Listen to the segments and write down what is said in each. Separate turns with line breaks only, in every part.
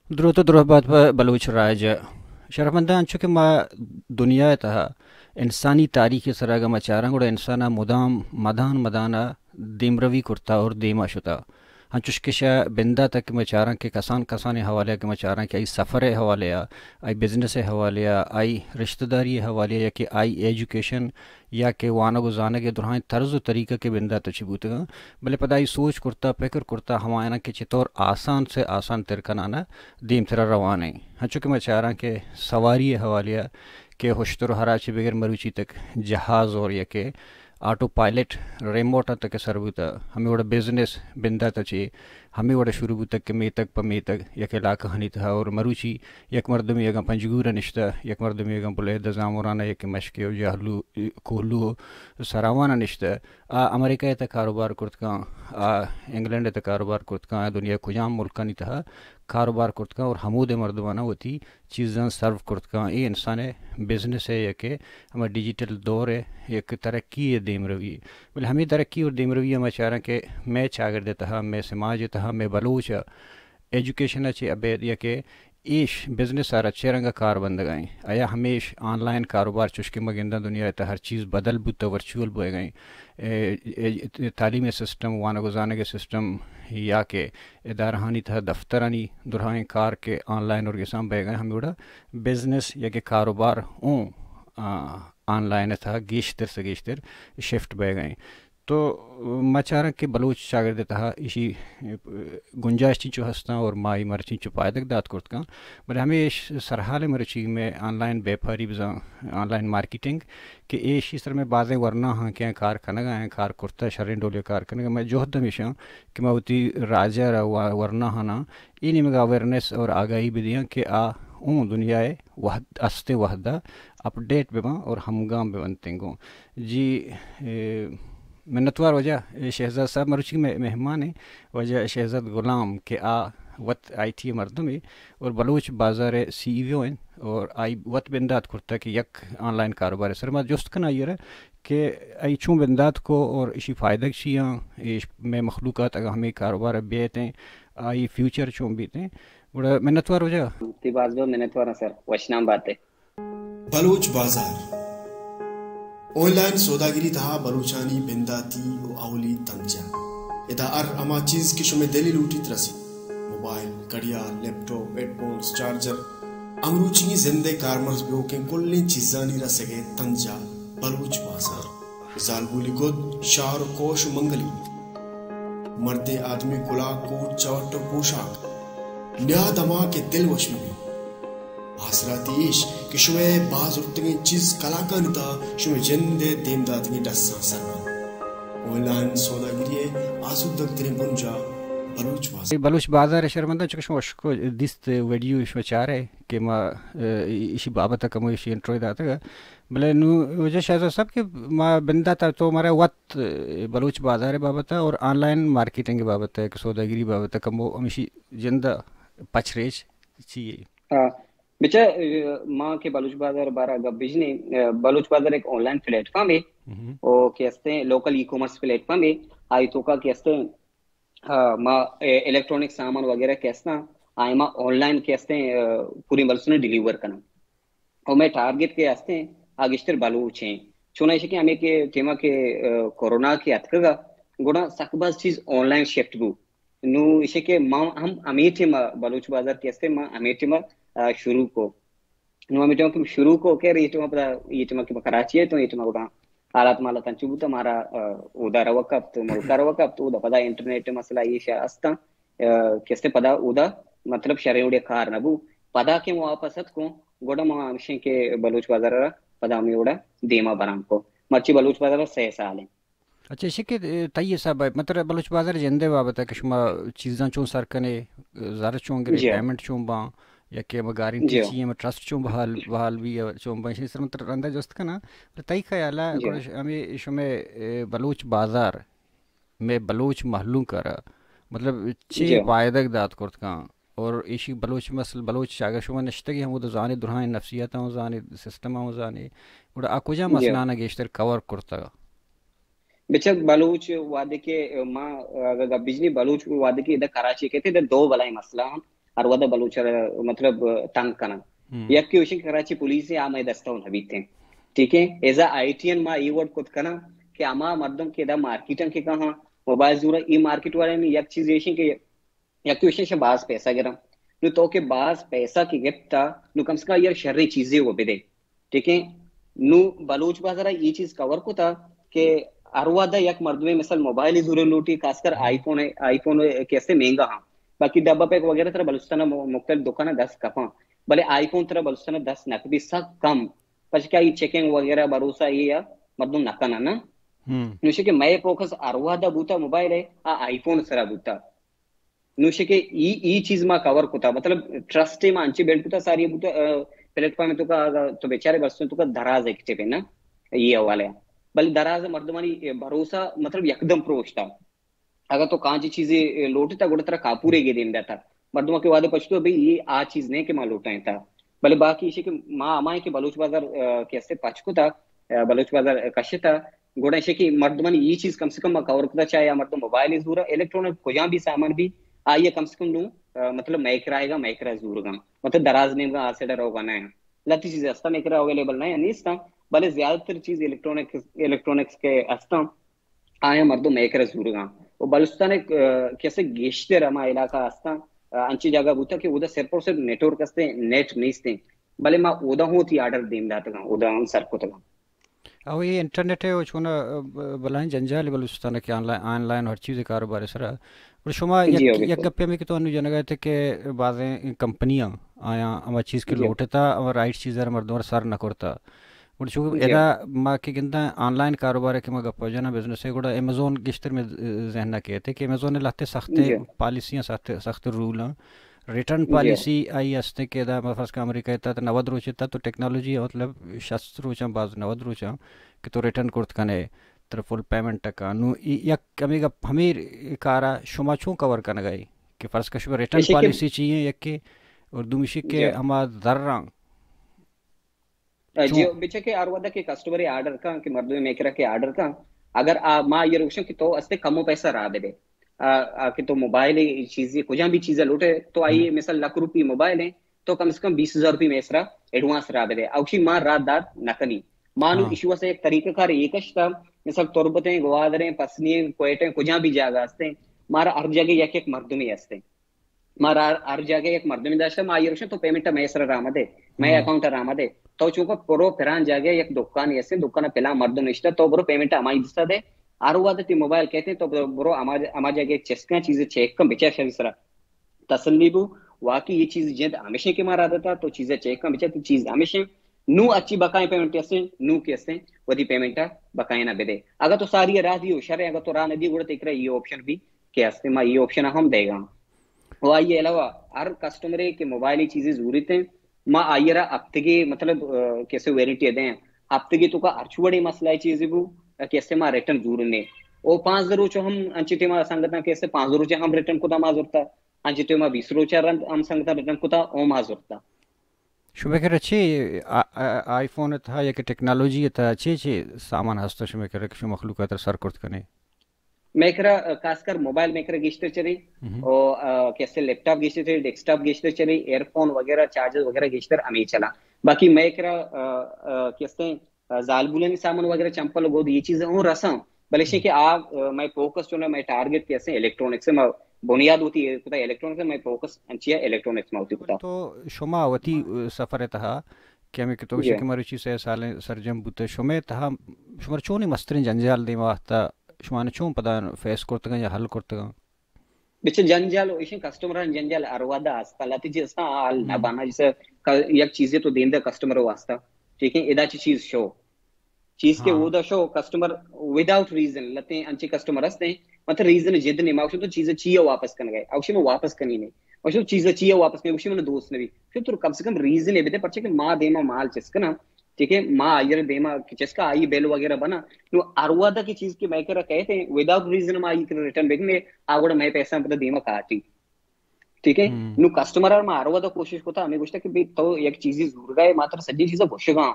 درود و درهبات به بلوچ راج شرفمندان چونکه ما دنیا تها انسانی تاریخ سراغ مچاران گوڑا انسانا مدام مدان مدانا دیمروی کرتا اور دیما شتا ہن چشکشا بندہ تک مچاران کے کسان کسان حوالے کے مچاران کے آئی سفر حوالے آئی بزنس حوالے آئی رشتہ داری حوالے یا کہ آئی ایجوکیشن یا کہ وانا گزانا کے دوران طرز و طریقہ کے بندہ تو چبوت گا بلے پدائی سوچ کرتا فکر کرتا ہمائنا کہ چطور آسان سے آسان ترکنانا دیم ترا روانے ہن چونکہ مچاران کے سواری حوالے کہ ہوشتر ہراچے بغیر مروچی تک جہاز اور یا کہ آٹو پائلٹ ریموٹ تک سربوتا ہمیں وڑا بزنس بندہ تچے ہمیں وڑا شروع تک میں تک پمی تک یک علاقہ ہنی تھا اور مروچی یک مردمی اگا پنجگورا نشتا یک مردمی اگا بلے دزامورانا یک مشکی و جہلو کوہلو سراوانا نشتا امریکہ تا کاروبار کرتکاں انگلینڈ تا کاروبار کرتکاں دنیا کجام ملکانی تھا کاروبار کرتکاں اور حمود مردمانہ ہوتی چیزاں سرو کرتکاں یہ انسان بزنس ہے یا کہ ہمیں ڈیجیٹل دور ہے ایک ترقی ہے دیم روی بل ہمیں ترقی اور دیم روی ہمیں چاہ رہا کہ میں چاگر دیتا میں سماج تہا میں بلوچ ایجوکیشن اچھے ابید یا کہ ایش بزنس سارا چیرنگا کار بند گئیں آیا ہمیش آن لائن کاروبار چشکے مگندہ دنیا تا ہر چیز بدل بوتا ورچوئل بوئے گئیں تعلیمی سسٹم وانا گزانے کے سسٹم یا کہ ادارہانی تھا دفترانی درہائیں کار کے آن لائن اور گسام بے گئے ہمیں اڑا بزنس یا کہ کاروبار اون آن لائن تھا گیشتر سے گیشتر شفٹ بے گئیں تو مچارہ کے بلوچ شاگرد تہا اسی گنجائش چنچو ہستاں اور مائی مرچی چو پائدک دات کرتکاں بلے ہمیں سرحال مرچی میں آن لائن بیپاری بزاں آن لائن مارکیٹنگ کہ ایش اس طرح میں بازیں ورنہ ہاں کہ کار کنگا ہیں کار کرتا شرین ڈولے کار کنگا میں جوہد ہمیشہ کہ میں ہوتی راجہ رہا ورنہ ہاں اینی مگا اویرنس اور آگاہی بھی دیاں کہ اون دنیا وحد استے وحدہ اپڈیٹ بباں اور ہمگام ببنتنگوں جی منتوار وجہ شہزاد صاحب مروچی میں مہمان ہیں وجہ شہزاد غلام کہ وط آئی تھی مردم ہے اور بلوچ بازار سی ای او ہیں اور آئی وط بندات کرتا کہ یک آن لائن کاروبار ہے سر ما جست کنا یہ رہا کہ آئی چون بندات کو اور اسی فائدہ چیاں میں مخلوقات اگر ہمیں کاروبار بیتے ہیں آئی فیوچر چون بیتے ہیں بڑا منتوار وجہ
تی باز دو منتوار سر وشنام بات ہے
بلوچ بازار آن لائن سوداگری تہا بلوچانی بنداتی و اولی تنجا ادا اما چیز کی شمیں دلی لوٹی ترسی موبائل گڑیاں لیپ ٹاپ ہیڈ فونز چارجر امروچی زندے کارمرز بیو کے کلیں چیزانی رسگے تنجا بلوچ بازار زالبولی گود شار کوش منگلی مرد آدمی کلا کوٹ چوٹ پوشاک نیاد اما کے دل وشمی بھی حاصلاتی ایش کہ شوئے باز اٹھتگیں چیز کلاکان تا شوئے جندے دیم داتگیں ڈساں سرمان آن لائن سوداگری آسود دکترین بنجا بلوچ بازار
بلوچ بازار شرمندہ چکہ شما اشکو دیست ویڈیو شما چاہ رہے کہ ما اسی بابتا کمو اسی انٹروی داتا گا بلے نو وجہ شہزاد صاحب کہ ما بندہ تا تو ہمارا وقت بلوچ بازار بابتا اور آن لائن مارکیٹنگ بابتا ہے کہ سوداگری بابتا کمو ہمیشی جندہ پچ ریچ چیئے
بچہ ماں کے بلوچ بازار بارہ گا بجنی بلوچ بازار ایک آن لائن پلیٹ فارم ہے وہ کہتے ہیں local e commerce plate form ہے آئی تو کا کہتے ہیں ماں الیکٹرونک سامان وغیرہ کہتے ہیں آئی ماں آن لائن کہتے ہیں پوری ملک نے ڈیلیور کرنا اور میں ٹارگیٹ کے ہستے ہیں آگشتر بلوچ ہیں چونا اسے کہ ہمیں کہ تیمہ کے کورونا کی اتکر گا گوڑا سکباز چیز آن لائن شفٹ بو نو اسے کہ ماں ہم امیٹی ماں بلوچ بازار کہتے ہیں ماں امیٹی ماں شروع کو نو امیٹی ماں شروع کو کہہ رہی یہ ٹیمہ پتا یہ ٹیمہ کی کراچی ہے تو یہ ٹیمہ گوڑا حالات مالا تنچو تا ہمارا اودا روکب تو ملکہ روکب تو اودا پدا انٹرنیٹ مسئلہ یہ شاہ استا کہتے پدا اودا مطلب شرعوڑے کار نبو پدا کے واپست کو گوڑا ماں ہمشن کے بلوچ بازار رہا پدا ہمیں اوڑا دیما برام کو مرچی بلوچ بازار رہا 6 سال ہیں
اچھا اسی کہ تیئے صاحب مطلب بلوچ بازار جندے بابتا کہ شما چیزاں چون سرکنے زارت چون گرے پیمنٹ چون باں یا کہ گارنٹی چیئے میں ٹرسٹ چون بحال بھی چون باں اسی طرح رندہ جوست کنا تئی خیالہ ہمیں شمیں بلوچ بازار میں بلوچ محلوں کرا مطلب چھ پائدک دات کرت کاں اور ایشی بلوچ مسل بلوچ شاگر شما نشتگی ہم وہ زانی درہائیں نفسیات ہوں زانی سسٹم ہوں زانی اور آکوجا مسئلہ گیشتر کور کرتا گا
بچک بلوچ وادے کے ماں اگر بجنی بلوچ وادے کے ادھر کراچی کہتے ادھر دو بلائی مسئلہ ہم अरवदा बलूच मतलब तंग कना यक की उशिक कराची पुलिस से आमे दस्ता हूं अभी थे ठीक है एजा आईटीएन मा ई वर्ड कुछ कना कि आमा मर्दम के दा मार्केटन के कहा मोबाइल जूरा ई मार्केट वाले में यक चीज येशिन के यक की उशिक से बास पैसा गिरा नु तो के बास पैसा की गिफ्ता नु कम से कम यार शर्री चीजें वो बेदे ठीक है नु बलूच बाजारा ये चीज कवर को था कि अरवादा यक मर्दमे मिसल मोबाइल जूरे लूटी खासकर आईफोन कैसे महंगा हाँ बाकी डब्बा पैक वगैरह तरह बलुस्ताना मुख्तलिफ दुकान 10 कपा भले आईफोन तरह बलुस्ताना 10 नकदी सब कम पछ क्या ये चेकिंग वगैरह भरोसा ये या मर्दम नकना ना नुशे के मैं फोकस अरवादा बूता मोबाइल है आईफोन सरा बूता नुशे के ई चीज मा कवर कुता मतलब ट्रस्ट मा अंची बेल्ट कुता सारी बूता प्लेटफॉर्म में तो बेचारे बरसों तो दराज एक पे ना ये हवाले बल दराज मर्दमानी भरोसा मतलब एकदम प्रोष्टा अगर तो कांची चीजें लोटता गुड़तरा कापूरे गे दिन था मर्दमा के वादे पछतो भाई ये आ चीज नहीं के मां लोटाए था भले बाकी इसे के मां अमाए के बलूच बाजार कैसे पछको था बलूच बाजार कशे था गोड़ा इसे की मर्दमानी ये चीज कम से कम कवर करता चाहे या मर्द मोबाइल इस दूर इलेक्ट्रॉनिक कोई भी सामान भी आइए कम से कम लू मतलब मैकराएगा मैकरा जरूर गा मतलब दराज नेम का आसेडर होगा ना लती चीजें अस्ता मैकरा अवेलेबल नहीं नहीं इसका भले ज्यादातर चीज इलेक्ट्रॉनिक्स के अस्ता आया मर्दो मैकरा जरूर गा वो बलुस्तान कैसे गेश्ते रमा इलाका अस्ता अंची जगह बूता कि उधर सिर्फ और सिर्फ नेटवर्क अस्ते नेट नहीं स्ते भले मां उदा होती ऑर्डर देम दात गा उदा सर को तगा
अब ये इंटरनेट है वो छोना बलाइन जंजाल बलुस्तान के ऑनलाइन हर चीज़ कारोबार है सरा और शुमा एक गप्पे में कि तो अनु जन गए थे कि बाज़ें कंपनियां आया हमारी चीज़ के लोटे था और राइट चीज़ है मर्दों सर न करता और चूँकि एदा माँ के गिनता ऑनलाइन कारोबार है कि मैं गप्पा जाना बिजनेस है गुड़ा अमेज़ोन किश्तर में जहना कहते कि अमेज़ोन ने लाते सख्ते पॉलिसियाँ सख्त रूल हैं रिटर्न पॉलिसी आई असते के दा फर्स्ट का अमेरिका इतना तो 90 रोज इतना तो टेक्नोलॉजी मतलब 60 रोजा बाज 90 रोजा कि तो रिटर्न कुर्त कने तर फुल पेमेंट टका नु या कमी का हमीर कारा शुमा छू कवर करने गई कि फर्स्ट का शुमा रिटर्न पॉलिसी चाहिए एक के और दुमिशी के हमार दर्रा
जियो बिचे के आरवादा के कस्टमर ऑर्डर का कि मर्दों मेकरा के ऑर्डर का अगर मां ये रोशन कि तो अस्ते कमो पैसा रा दे कि तो मोबाइल चीजें कुछ भी चीजें लूटे तो आइए मिसल लाख रुपये मोबाइल है तो कम से कम 20,000 रुपये में इसरा एडवांस रा दे औशी मां रात दात नकनी मानु इशू से एक तरीके का एकश था मिसल तोरबते गोवादरे पसनी कोयटे कुछ भी जागा अस्ते मारा हर जगह एक मर्दों में अस्ते मारा हर जगह एक मर्दों में दाशा मां ये रोशन तो पेमेंट मैं इसरा रामा दे मैं अकाउंट रामा दे तो चूंकि पुरो फिरान जागे एक दुकान ऐसे दुकान पहला मर्द निष्ठा तो बरो पेमेंट हमारी दिशा दे आरुवाद ती मोबाइल कहते हैं तो बरो हमारे जागे चेस्का चीजें चेक कम बिचा शरीसरा तसल्लीबु वाकई ये चीज जिद हमेशा के मारा देता तो चीजें चेक कम बिचा तो चीज हमेशा नू अच्छी बकाए पेमेंट ऐसे नू कैसे वही पेमेंट बकाए ना बेदे अगर तो सारी राह दी होशियार अगर तो राह नदी गुड़ तेकरा ये ऑप्शन भी कैसे मां ये ऑप्शन हम देगा वो ये अलावा हर कस्टमर के मोबाइल ही चीजें जरूरत है मां आयरा हफ्ते के मतलब कैसे वारंटी दें हफ्ते की तो का अर्चुवड़ी मसला है चीज वो कैसे मां रिटर्न जरूर ने ओ 5 रोज हम अंचिते मां संगतना कैसे 5 रोज हम रिटर्न को मा जरूरता अंचिते मां 20 रोज हम संगता रिटर्न को ओ मा जरूरता
शुमे कर अच्छे आईफोन था या कि टेक्नोलॉजी था अच्छे सामान हस्ता शुमे कर शु मखलूकात सर करत कने
मेकरा खासकर मोबाइल मेकरा गिश्तर चले और कैसे लैपटॉप गिश्तर चले डेस्कटॉप गिश्तर चले एयरफोन वगैरह चार्जर वगैरह गिश्तर हमें चला बाकी मेकरा कैसे जालबुलन सामान वगैरह चंपल गोद ये चीजें और रसम भले से कि आप मैं फोकस जो ना मैं टारगेट कैसे इलेक्ट्रॉनिक्स में बुनियाद होती है पता इलेक्ट्रॉनिक्स में मैं फोकस अंचिया इलेक्ट्रॉनिक्स में होती पता
तो शुमावती सफर था कि हमें तो कि मरुचि से साल सरजम बुते शुमे था शुमर चोनी मस्तरिन जंजाल दे वास्ता शुमाने चों पता फेस करते या हल करते
बिच जंजाल इशन कस्टमर जंजाल अरवादा आस्तालाती जिसना हाल ना बना जैसे एक चीजें तो देंदा कस्टमर वास्ता ठीक है इदाची चीज शो चीज के वो the show customer without reason लते अंची कस्टमर हस्ते मतलब रीजन जिद नहीं माउश तो चीजें चाहिए वापस करने गए औशी में वापस करनी नहीं औशी चीजें चाहिए वापस करनी औशी में दोस्त ने भी फिर तो कम से कम रीजन है बेटे परचे कि मां देमा माल चिसकना ठीक है मां आयर देमा चिसका आई बेल वगैरह बना तो अरवादा की चीज की मैकरा कहते हैं विदाउट रीजन मां आई रिटर्न बेगने आगोड़ मैं पैसा मतलब देमा काटी ठीक है नु कस्टमर में अरवादा कोशिश होता हमें गुस्ता कि तो एक चीज जरूर गए मात्र सज्जी चीजें घुशगा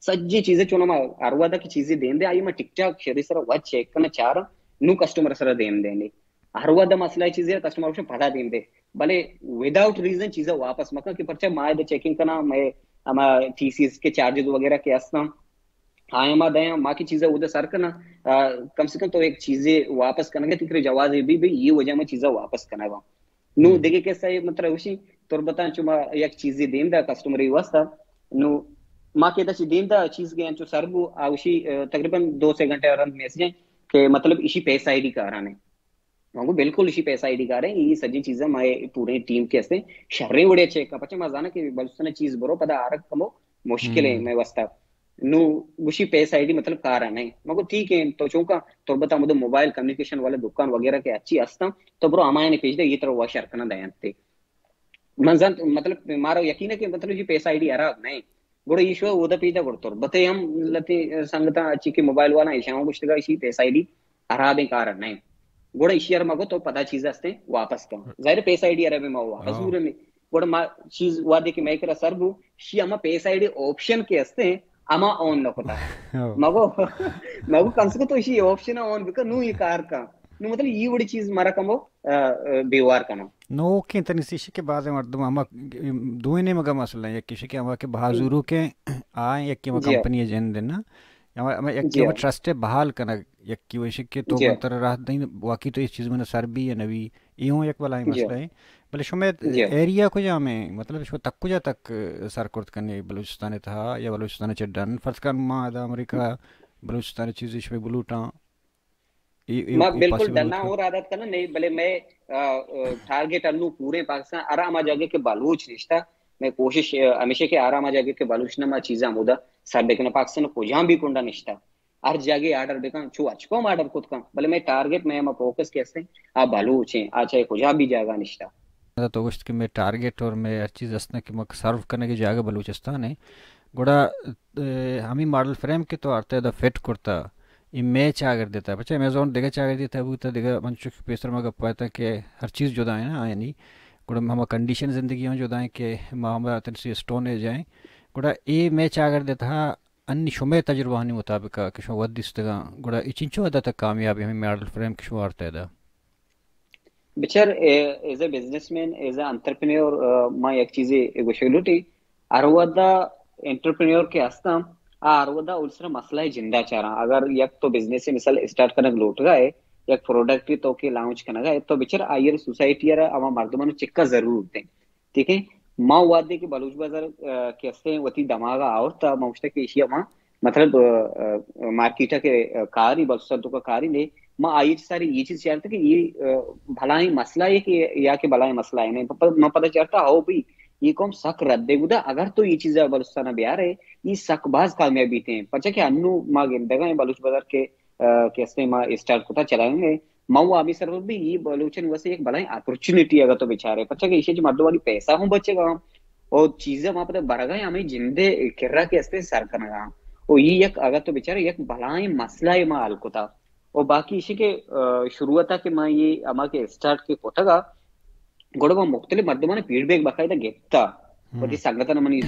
सज्जी चीजें चुना अरवादा की चीजें देंदे आई मैं टिकटॉक शरी सर व चेक करना चाह रहा नु कस्टमर सर देंदे अरवादा मसला चीजें कस्टमर को पता देंदे भले विदाउट रीजन चीजें वापस मका कि परचा माय द चेकिंग करना मैं अमा थीसिस के चार्जेस वगैरह के असना हाँ मा दया माँ की चीजें उधर सर करना कम से कम तो एक चीजें वापस करना तिकरे जवाब भी भाई ये वजह में चीजें वापस करना है नु देखे कैसा है मतलब उसी तोर बता चुमा एक चीजें देन दा कस्टमर ही वास्ता नु माँ के दस देन दा चीज के अंचो सरबू आउशी तकरीबन 2 से घंटे और मैसेज के मतलब इसी पैसा आईडी का आराम है मगो बिल्कुल इसी पैसा आईडी का रहे ये सजी चीजें माय पूरे टीम के हस्ते शर्रे उड़े चेक का पचे मजाना कि बलसने चीज बरो पता आरक कमो मुश्किल है मैं वास्ता नु गुशी पैसा आईडी मतलब कारण है मगो ठीक है तो चौका तो बता मुझे मोबाइल कम्युनिकेशन वाले दुकान वगैरह के अच्छी हस्ता तो ब्रो हमारे ने पेज दे ये तरह हुआ शर्कना दयाते मंजन मतलब मारो यकीन है कि मतलब ये पैसा आईडी आ रहा नहीं गुड़ ईश्वर उदा पीता गुड़तोर बते हम लते संगता अच्छी के मोबाइल वाला ईशाओं कुछ तक इसी पैसा आईडी आ रहा दे कारण नहीं गुड़ इशियर मगो तो पता चीज हस्ते वापस का जाहिर पैसा आईडी आ रहा मैं वापस पूरे में गुड़ मा चीज हुआ दे कि मैं करा सरबू शी अमा पैसा आईडी ऑप्शन के हस्ते अमा ऑन न होता मगो मगो कम से कम तो इसी ऑप्शन ऑन बिका नु ये कार का नु मतलब ये बड़ी चीज मारा कमो व्यवहार करना
नो के तनी सीशी के बाद मर्दम अमा दुएने मगा मसला है किसी के अमा के बाजुरू के आए एक के कंपनी एजेंट देना अमा एक के ट्रस्ट बहाल करना एक की वैसे के तो मंतर राहत नहीं बाकी तो इस चीज में सरबी या नवी यूं एक वाला मसला है बले शुमेत एरिया को जा में मतलब इसको तक को जा तक सरकुर्त करने बलूचिस्तान था या बलूचिस्तान चड्डन फर्ज कर मा अमेरिका बलूचिस्तान चीज इसमें बलूटा
मैं बिल्कुल डरना और आदत करना नहीं भले मैं टारगेट अन्नू पूरे पाकिस्तान आराम जगह के बलूच रिश्ता मैं कोशिश हमेशा के आराम जगह के बलूच नमा चीजा मुदा सर देखना पाकिस्तान को जहां भी कुंडा निष्ठा हर जगह आर्डर बेका छु अच्छको आर्डर खुद का भले मैं टारगेट में हम फोकस कैसे आ बलूच है आ चाहे कुछ भी जगह निष्ठा
तो कुछ कि मैं टारगेट और मैं हर चीज असना कि मक सर्व करने की जगह बलूचिस्तान है गोड़ा हम ही मॉडल फ्रेम के तो आते द फिट करता इमेज आगर देता है बच्चा अमेजोन देगा चागर देता है वो तो देगा मंचुक पेसर में गप्पा है कि हर चीज़ जुदा है ना यानी गुड़ा हम कंडीशन ज़िंदगी में जुदा है कि हम तनसी स्टोन है जाएँ गुड़ा ये मैच आगर देता है अन्य शुमे तजुर्बा नहीं मुताबिक किशो वदिस तक गुड़ा इचिंचो अदा तक कामयाबी हमें मॉडल फ्रेम किशो आरता है दा
बिचार as a businessman as a entrepreneur मां एक चीज़ गोशगलुटी अरवदा एंटरप्रेन्योर के आस्ता आरवदा उल्सरा मसला है जिंदा चारा अगर एक तो बिजनेस से मिसाल स्टार्ट करने लोट गए एक प्रोडक्ट तो के लॉन्च करना गए तो बिचार आयर सोसाइटी यार अमा मर्दमान चिक्का जरूर होते ठीक है माँ वादे के बलूच बाजार कैसे वती दमागा और ता मौस्ता के एशिया माँ मतलब मार्केटा के कारी बलसा तो का कारी ने माँ आई सारी ये चीज चाहते कि ये भलाई मसला है कि या के भलाई मसला है नहीं माँ पता चलता हो भाई ये कौन शक रद्दे गुदा अगर तो ये चीजें बलुस्ताना बिहार है ये शकबाज कामयाबी थे पचा के अन्नू माँ गेंदगा बलूच बाजार के कैसे माँ स्टार्ट होता चलाएंगे माऊ आमी सर भी ये बलूचन वैसे एक बड़ा अपॉर्चुनिटी अगर तो बेचारे पचा के इसे जो मर्दों वाली पैसा हूँ बचेगा और चीजें वहां पर बढ़ गए हमें जिंदे किर्रा के हस्ते सर करना और ये एक अगर तो बेचारे एक भलाई मसला है माँ अलको था और बाकी इसी के शुरुआत के माँ ये अमा के स्टार्ट के पोतगा गोडवा मुख्तलिफ मर्दमाने फीडबॅक बकायदा घेता पण ती संगठन म्हणे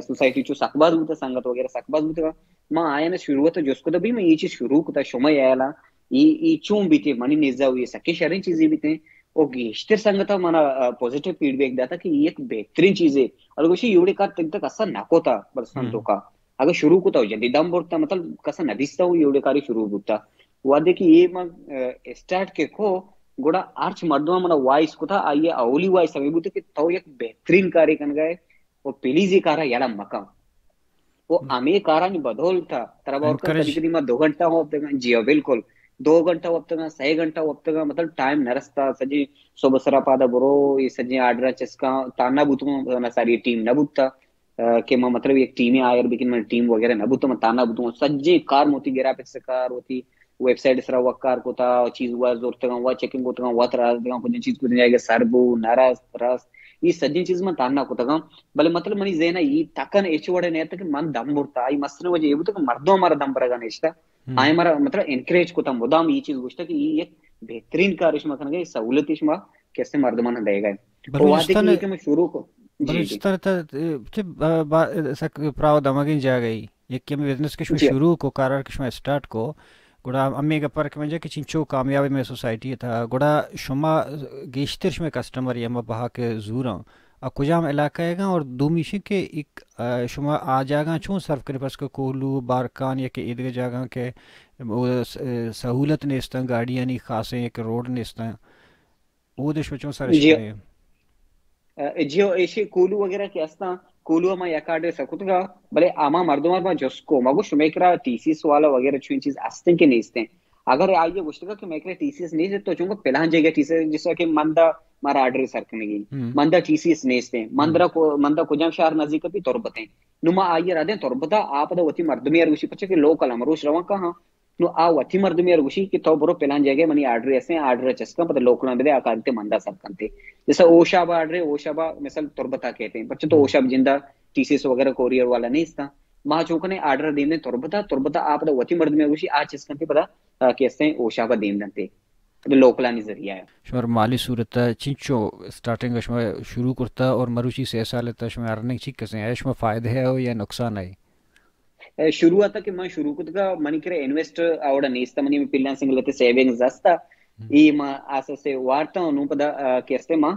सोसाइटी चो सकबाज होता संगत वगैरह सकबाज होता मां आया ना शुरुआत जिसको तो भी मैं ये चीज शुरू होता समय आयाला ये चूम भी थे मनी निजा हुई सके शरी चीजें भी थे और गेस्टर संगता मना पॉजिटिव फीडबॅक देता कि ये एक बेहतरीन चीज है और कुछ एवढे का तक असा नाकोता बरसान तो का अगर शुरू होता हो जल्दी दम बोलता मतलब कसा नदिस्ता हो एवढे कार्य शुरू होता वादे कि ये मग स्टार्ट के को गोड़ा आर्च मर्दमा मना वॉइस को था आइए अवली वॉइस सभी बुते कि तो एक बेहतरीन कार्य कर गए वो पहली जी कारा याला मका वो आमे कारा नि बदल था तरह और कभी मैं 2 घंटा हो अब तक जी बिल्कुल 2 घंटा हो अब तक 6 घंटा हो अब तक मतलब टाइम नरस्ता सजी सुबह सरा पादा बरो ये सजी आडरा चस्का ताना बुतु ना सारी टीम न बुता के मैं मतलब एक टीम आयर बिकिन मैं टीम वगैरह न बुतो मैं ताना बुतु सज्जे कार मोती ग्राफिक्स कार होती वेबसाइट सरा वकार को था चीज हुआ जोर तक हुआ चेकिंग को तक हुआ तरह तक कुछ चीज को जाएगा सरबू नाराज रस ये सज्जी चीज में ताना को तक भले मतलब मनी जेना ये तकन एचवड़े ने तक मन दम बुरता ये मसने वजह ये तक मर्दो हमारा दम पड़ेगा नेस्टा आए हमारा मतलब एनकरेज को था मुदाम ये चीज गुस्ता कि ये एक बेहतरीन कार्यशमा करने की सहूलत इसमें कैसे मर्द मन देगा तो वादे की कि मैं शुरू को
बलूचिस्तान तक प्राव दमागिन जा गई एक के बिजनेस के शुरू को करार के स्टार्ट को گوڑا امی گپر کہ منجا کہ چنچو کامیابی میں سوسائٹی تھا گوڑا شما گیشترش میں کسٹمر یا بہا کے زوراں اور کجام علاقہ ہے گا اور دومیشی کے ایک شما آ جاگا چون صرف کرے پس کہ کولو بارکان یا کہ عیدگاہ جاگا کہ سہولت نیستا گاڑیاں نہیں خاصے ایک روڈ نیستا وہ دش میں چون سرش کرے
جیو ایشی کولو وغیرہ کے استا کولو ما یکاڈے سکوتگا بلے آما مردمار ما جسکو مگو شمیکرا ٹیسیس والا وغیرہ چون چیز استن کے نیستے اگر آئیے گوشتگا کہ میکرا ٹیسیس نہیں تو چونگا پلان جگہ ٹیسیس جس کہ مندا مارا آرڈر سرکنے گی مندا ٹیسیس نیستے مندا کجام شہر نزدیک بھی تربتیں نما آئیے رادیں تربتا آپ دا وتی مردمی روشی پچھے کہ لوکل امروش روان کہاں نو آ وتی مردمی روشی کہ تو برو پلان جگہ منی آرڈر ایسے آرڈر چسکا پتہ لوکل دے آکارتے مندا سرکنتے جیسا اوشابا آرڈر اوشابا مثال تربتا کہتے ہیں بچے تو اوشاب جندہ ٹیسیس وغیرہ کوریئر والا نہیں استا ماں چونکنے آرڈر دیں تربتا آپ دا وتی مرد میں روشی آج چسکنتے پتہ کیسے اوشابا دیں دنتے لوکلانی ذریعہ ہے
شمار مالی صورت چنچو سٹارٹنگ شما شروع کرتا اور مروچی 6 سال تا شما ارننگ چیک کسیں ہے شما فائدہ ہے یا نقصان ہے
شروع آتا کہ میں شروع کرتا منی کرے انویسٹ آوڑا نیستا منی میں پلان سنگل لیتے سیونگز استا ای ما آسا سے وارتا انہوں پدا کیستے ماں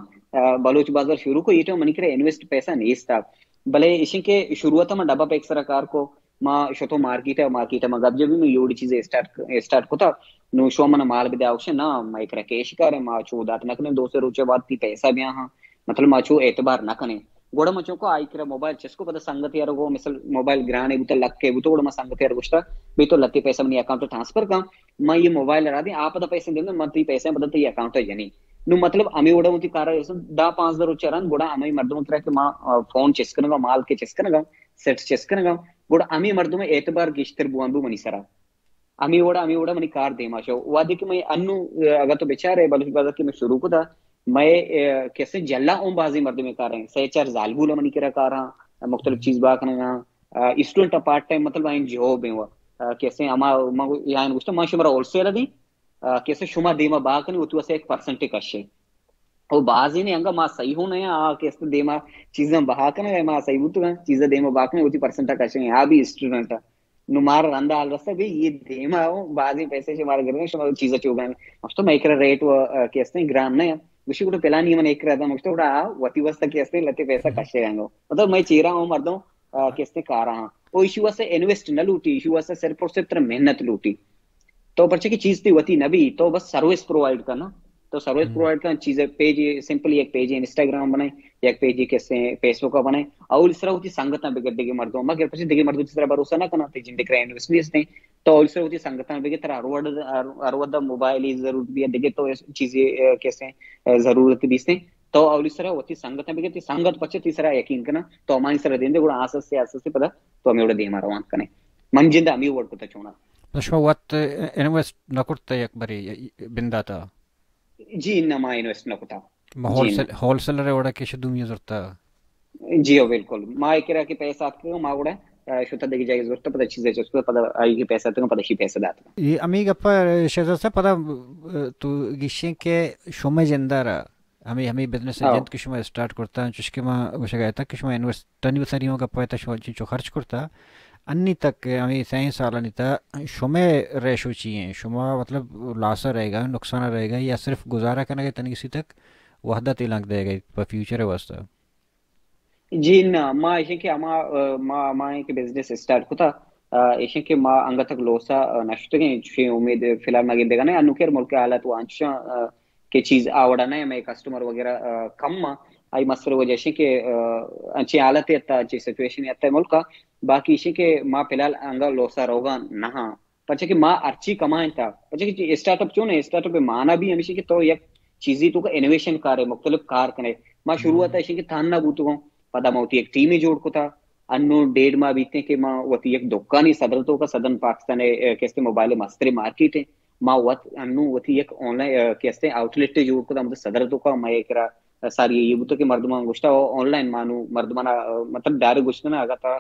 بلوچ بازار شروع کو ایٹو منی کرے انویسٹ پیسہ نیستا بلے اسی کے شروعاتا میں ڈبا پیک سرکار کو ماں شتو مارکیٹ ہے ماں گب جب بھی میں یوڑی چیزیں اسٹارٹ کوتا نو شو من مال بھی آوشن نا میں کرا کیش کرے ماں چو دات نکنے دوسرے روچے بعد تی پیسہ بھی ہاں مطلب ماں چو اعتبار نکنے گوڑا مچوں کو آئی کرا موبائل چسکو پتہ سنگت یار گو مثل موبائل گرانے بوتا لگ کے بوتا گوڑا ما سنگت یار گوشتا بھی تو لتی پیسہ منی اکاؤنٹ ٹرانسفر کام میں یہ موبائل لڑا دیں آپ دا پیسے دیں میں تی پیسے بدل تی اکاؤنٹ ہے جنی نو مطلب امی وڑا ہوتی کارا دا 5 در چران گوڑا امی مردوں کرا کہ ماں فون چسکنگا مال کے چسکنگا سیٹ چسکنگا گوڑا امی مردوں میں اعتبار گشتر بواندو منی سرا امی وڑا منی کار دے ماشو وادی کہ میں انو اگر تو بیچارے بلوچ بازار کی میں شروع کو تھا میں کیسے جلا اون بازی مردوں میں کار رہے ہیں سیچار زالبولا منی کرا کار رہا مختلف چیز باکنگا اسٹوڈنٹ پارٹ ٹائم مطلب آئین جواب ہیں کیسے اما یہاں گوشتا ماں شمارا ہول سیل دی کیسے شما دیما باکنی وہ تو اسے 1% کشے اور بعضی نے انگا ماں صحیح ہونا ہے کیسے دیما چیزیں بہاکنا ہے ماں صحیح ہوتا ہے چیزیں دیما باکنی وہ تی پرسنٹا کشے ہیں بھی اسٹوڈنٹ نمار رندہ آل رستا بھی یہ دیما ہو بعضی پیسے شمار گرنے شمار چیزیں چوگانے مجھتا میں ایک ریٹ کیسے ہیں گرام نہیں وشی کو پلانی من ایک رہتا مجھتا وڑا وطی وستا کیسے لتے پیسہ کشے گا مطلب میں چیرا ہوں مردوں کیسے کارا ہاں وہ ایشو واسے انویسٹ نہ لوٹی ایشو واسے صرف اور صرف محنت لوٹی تو پرچے کی چیز تھی وتی نبی تو بس سروس پرووائڈ کرنا تو سروس پرووائڈ کرنا چیزیں پیج سمپلی ایک پیج انسٹاگرام بنائیں یا ایک پیج کیسے فیس بک کا بنائیں اور اس طرح ہوتی سنگتاں بگڑ دیگے مردوں مگر پچھے دیگے مردوں اس طرح بھروسہ نہ کرنا تھی جن دیکھ انویسٹ نہیں استے تو اس طرح ہوتی سنگتاں بگڑ طرح اروڈ موبائل ہی ضرورت بھی ہے دیکھے تو چیزیں کیسے ضرورت بھی استے تو اور اس طرح ہوتی سنگتاں بگڑ سنگت پچھے تیسرا یقین کرنا تو ہماری سرح دیں دے گوڑا آسس سے پتا تو ہمیں اوڑا دے ہمارا وان کرنے من جندہ ہمیں اوڑ پتا چھونا
شما وقت انویسٹ نکرتا یک بری بندا تا
جی انما انویسٹ نکتا
ہول سیلر اوڑا کیش دومی ضرورتا
جی بالکل ما ایک رہا کہ پیسہ آپ کو ما اوڑا شتا دیکھ جائے ضرورت پتہ چیزیں چسکو پتہ آئی کہ پیسہ تو پتہ شی پیسہ داتا
یہ امی گپا شہزاد صاحب پتہ تو گیشیں کہ شما جندہ رہا ہمیں بزنس جند کہ شما اسٹارٹ کرتا چشکے ما وشا گیا تھا کہ شما انویسٹ تنی بساریوں گپا تا شما چنچو خرچ کرتا انی تک ہمیں 3 سال انی تا شما ریشو چیئیں شما مطلب لاسا رہے گا نقصان رہے گا یا صرف گزارا کرنا گا تنی کسی تک وحدہ تیلانک دے گا فیوچر ہے واسطہ
جی نا ما ایشن کہ ما ایک بزنس اسٹارٹ کتا ایشن کہ ما انگا تک لوسا نشتگیں چوشی امید فی الحال مگین دیگا نا انوکیر ملک حالت وانچا کہ چیز آوڑا نا میں کسٹمر وغیرہ کم ما آئی مسئلہ وجہ شی کہ انچی حالت ہے اچھی سچویشن ہے ملکا باقی شی کہ ما فی الحال انگا لوسا روگا نہا پچھے کہ ما ارچی کمائیں تا پچھے کہ اسٹارٹ اپ چونے اسٹارٹ اپ مانا بھی ہمیشہ کہ تو یک چیزی تو کا انویشن کار ہے مختلف کار کنے ما شروعات ہے کہ تھاننا بوتو گوں پدا موتی ایک ٹیمی جوڑ کو تھا انو 1.5 ماہ بیتے کہ ماں وتی ایک دکانی صدرتوں کا صدن پاکستان کیسے موبائل مستری مارکیٹ ہے ماں انو وتی ایک آن لائن کیسے آؤٹ لیٹ جوڑ کو تھا مطلب صدرتوں کا میں ایک ساری یہ بوتو کہ مردمان گوشتا آن لائن مانو مردمانا مطلب ڈائریکٹ گوشتا نہ آگا تھا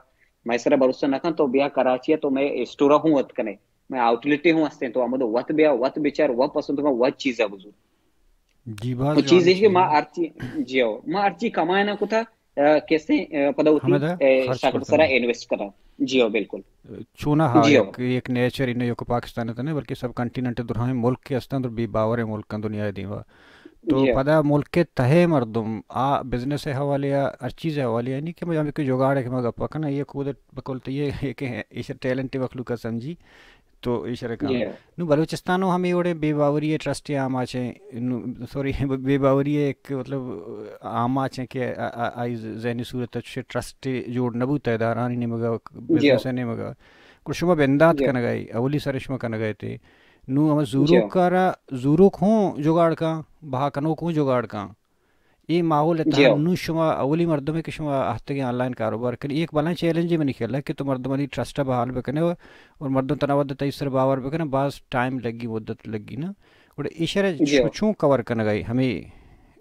میں سرا بھروسہ نہ کن تو بیا کراچی ہے تو میں اسٹورا ہوں وط کنے میں آؤٹ لیٹ ہوں ہستے تو ہمیں وط بیا وط بیچار وہ پسند ہوں وط چیز ہے بزرگ
جی بات
چیز ہے کہ ماں ارچی جیو ماں ارچی کمائے نہ کو تھا कैसे पता होती
हमें खर्च
स्टार्टअप
करता
सारा
नहीं
इन्वेस्ट करा जियो बिल्कुल
चूना हाँ
जियो
एक नेचर इन यो पाकिस्तान नहीं बल्कि सब कंटिनेंट दुराए मुल्क के हस्तान बी बावर मुल्क का दुनिया दीवा तो
जियो
पता मुल्क के तहे मर्दुम आ बिजनेस हवाले या हर चीज़ हवाले यानी कि मैं कोई जुगाड़ है कि मैं गप्पा करना ये खुद बकौल तो ये कि इस टैलेंट वक्लू का समझी तो इशारे काम
जियो
नु बलूचिस्तानो हम योड़े बेबावरी ट्रस्ट आम आचे सॉरी बेबावरी एक मतलब आम आचे कि आई जैनी सूरत से ट्रस्ट जोड़ नबू तयदारानी ने मगा
जियो
बिजनेस ने मगा कुछ शुमा बेंदात
जियो
कन गई अवली सरशमा कन गए थे नु हम जूरो
जियो
कारा जूरो खो जुगाड़ का बहा कनो को जुगाड़ का ये माहौल
जियो
नु शुमा अवली मर्दों में कि शुमा हफ्ते के ऑनलाइन कारोबार कर एक बला चैलेंज में नहीं खेला कि तो मर्दों की ट्रस्ट बहाल बकने और मर्दों तनावद तईसर बावर बकने बास टाइम लगी मुद्दत लगी ना और इशारे
जियो
छू कवर करने गई हमें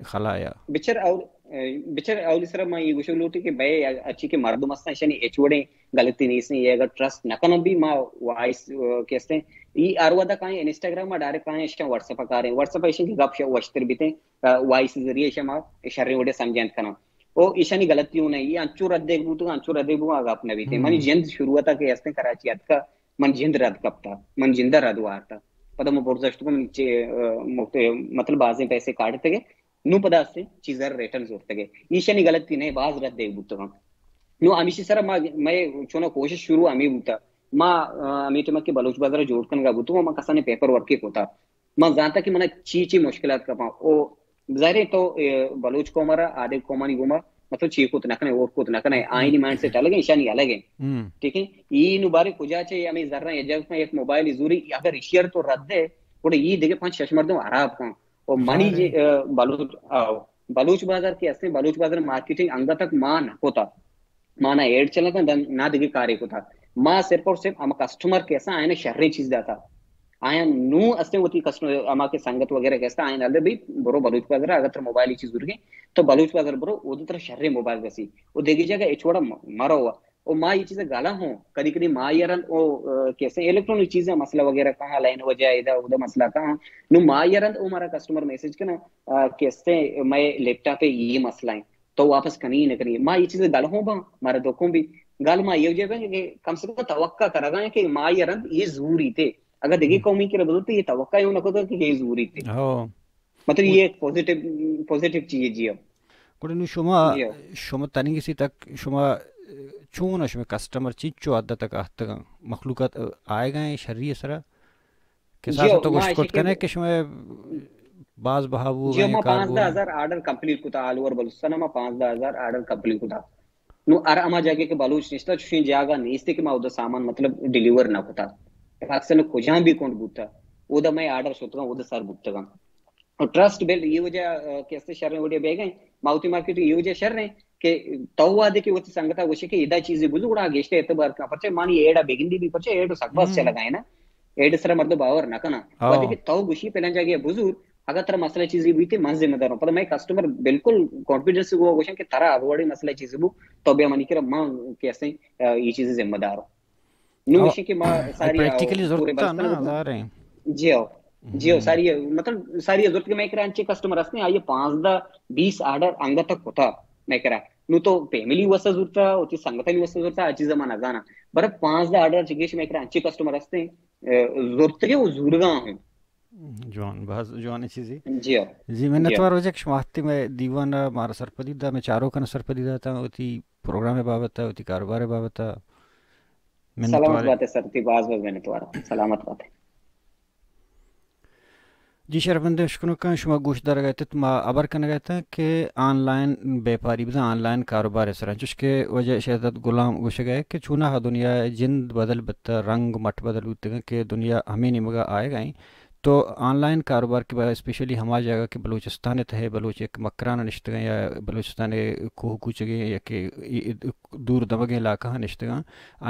खलाया
बिचर और बिचर और इस तरह मैं ये गुशल लूटी कि भाई अच्छी के मर्द मस्ता शनि एचवड़े गलती नहीं इसने ये अगर ट्रस्ट न करना भी माँ वाइस कैसे ये आरवादा कहाँ इंस्टाग्राम में डायरेक्ट कहाँ इश्टा व्हाट्सएप का रहे व्हाट्सएप ऐसे की गप शप वस्तर बीते वाइस जरिए इशा माँ शर्रे वडे समझाने करना ओ ईशानी गलतियों नहीं ये अंचू रद्दे बूतू अंचू रद्दे बू आगा अपने बीते मनी जिंद शुरुआत के ऐसे कराची अत का मन जिंद रद्द कपता मन जिंदा रद्द वारता पता मैं बोर्ड को मतलब बाजे पैसे काटते गए नु पदार्थ चीजर रिटर्न जोरते ईशानी गलती नहीं बाज रद्द देख बुतो हम नु आमिशी सर मैं चोना कोशिश शुरू आमी बुता मा आमी तो के बलूच बाजार जोड़ कन गा बुतो मा कसाने पेपर वर्क के होता मा जानता कि मना ची मुश्किलात का पा ओ जारे तो बलूच को मरा आदे को मानी गुमा मतलब ची को तनकने और को तनकने आईनी माइंड सेट अलग ईशानी अलग है ठीक है ई नु बारे कुजा चे आमी जरा एजल में एक मोबाइल जरूरी अगर इशियर तो रद्द है ओडे ई देखे पांच शशमर्दों आराब का और मनी जे बलूच बाजार के ऐसे बलूच बाजार मार्केटिंग अंगा तक मान होता माना एड चला था ना दिखे कार्य को था माँ सिर्फ और सिर्फ हम कस्टमर कैसा आयने शहरी चीज दाता आया नू असते होती कस्टमर अमा के संगत वगैरह कैसा आयन अलग भी बरो बलूच बाजार अगर तर मोबाइल चीज दूर गए तो बलूच बाजार बरो उधर तरह शहरी मोबाइल जैसी वो देखी जाएगा छोड़ा मारा हुआ और माँ ये चीजें गाला हो कभी कभी माँ यार वो कैसे इलेक्ट्रॉनिक चीजें मसला वगैरह कहाँ लाइन वजह इधर उधर मसला कहाँ नु माँ यार वो हमारा कस्टमर मैसेज के ना कैसे मैं लैपटॉप पे ये मसला है तो वापस कनी न करी माँ ये चीजें गाल हो बा हमारे दोखों भी गाल माँ ये वजह कि कम से कम तवक्का करेगा कि माँ यार ये जरूरी थे अगर देखिए कौमी की रबत तो ये तवक्का यूं ना कि ये जरूरी थे मतलब ये एक पॉजिटिव चीज जी अब
कुछ शुमा शुमा तनी किसी तक शुमा चून अश में कस्टमर चीचो आदा तक आहता मखलूकत आए गए शर्री सरा के साथ तो कुछ कुछ कने कि शुमा बाज बहावू
जियो मा 5000 ऑर्डर कंप्लीट कुता ऑल ओवर बलुस्तान मा 5000 ऑर्डर कंप्लीट कुता नु अर अमा जागे के बलूच निस्ता छुई जागा निस्ते के मा उदा सामान मतलब डिलीवर ना कुता अक्सर खोजा भी कोण बुता उदा मैं ऑर्डर सोतगा उदा सर बुतगा और ट्रस्ट बिल्ड ये वजह कैसे शहर में वडे बेगे माउती मार्केट ये वजह शहर ने के तौवा दे के वो संगता वशे के इदा चीजें बुजु उड़ा गेस्टे एतबार का परचे मानी एड़ा बेगिंदी भी परचे एडो सकबास से लगाए ना एड सर मर्द बावर नकना वदे के तौ गुशी पेलन जागे बुजुर अगर तरह मसला चीजें भी थी मन जिम्मेदार हूं पर मैं कस्टमर बिल्कुल कॉन्फिडेंस से वो क्वेश्चन कि तरह अवड़ी मसला चीजें बु तो बे मनी के मां कैसे ये चीजें जिम्मेदार हो नु विषय के मां सारी
प्रैक्टिकली जरूरत ना आ रहे हैं
जियो सारी मतलब सारी जरूरत के मैं करांचे कस्टमर असने आइए 5-20 ऑर्डर अंग तक होता मैं करा नु तो फैमिली वसा जरूरत होती संगठन वसा जरूरत आजी जमाना जाना बर 5 ऑर्डर जिगेश मैं करांचे कस्टमर असने जरूरत के वो जुरगा हूं
जवान बहुत जवान चीज़ी
जी
मैंने तो रोज एक शुमाती में दीवाना मारा सरपदीदा मैं चारों का सरपदीदा था उती प्रोग्राम बाबत है उती कारोबार बाबत है
सलामत बात है सरती बाज मैंने तो सलामत बात है
जी शरबंदे शुक्र का शुमा गोशदार गए थे तुम अबर करने गए थे कि ऑनलाइन व्यापारी भी ऑनलाइन कारोबार है सर जिसके वजह शहदत गुलाम घुस गए कि चूना हा दुनिया जिंद बदल बता रंग मट बदल उतगे कि दुनिया हमें नहीं मगा आएगा ही तो ऑनलाइन कारोबार के बाद स्पेशली हमारी जगह के बलूचिस्तान है बलूच एक मकराना निश्तगा या बलूचिस्तान कोह कुचगे या कि दूर दमगे इलाका निश्तगा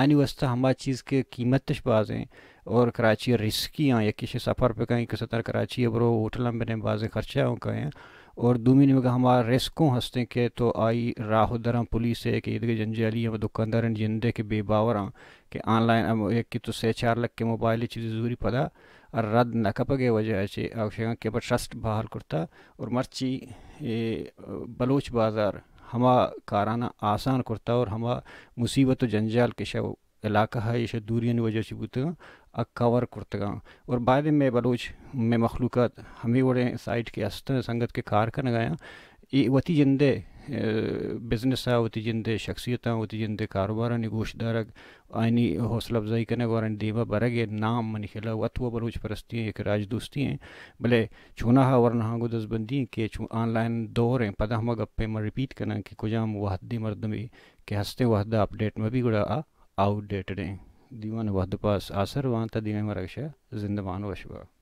आनी वस्ता हमारी चीज़ के कीमत बाज हैं और कराची रिस्की हैं या किसी सफ़र पे कहीं किसी तरह कराची बरो होटल में बने बाज़ खर्चा हो गए और दूमी ने हमारा रिस्कों हंसते के तो आई राह दरा पुलिस है कि ईद जंजाली या दुकानदार जिंदे के बेबावर कि ऑनलाइन एक की तो 4 लाख के मोबाइल चीज़ जरूरी पता और रद्द न कपगे वजह के ट्रस्ट बहाल करता और मर्ची बलूच बाजार ہما کارانا آسان کرتا اور ہما مصیبت و جنجال کے شو علاقہ ہے یہ دورین وجہ سے بوتگا کور کرتگا. اور بعد میں بلوچ میں مخلوقات ہمیں وڑے سائٹ کے استن سنگت کے کار کا نگایا یہ وتی جندے بزنس وتی جندے شخصیتاں وتی جندے کاروبار گوش دارک آئینی حوصلہ افزائی کرنے گورن دیوا برگے نام منی خلا وتو بلوچ پرستی ہیں ایک راج دوستی ہیں بلے چونا ورنہ گو دس بندی کہ آن لائن دور ہیں پتہ ہم گپے میں ریپیٹ کرنا کہ کجام وحدی مردمی کہ ہستے وحدہ اپڈیٹ میں بھی گڑا آؤٹ ڈیٹڈ ہیں دیوان وحد پاس آثر وہاں تا دیوان مرکشہ زندہ وان وشوا.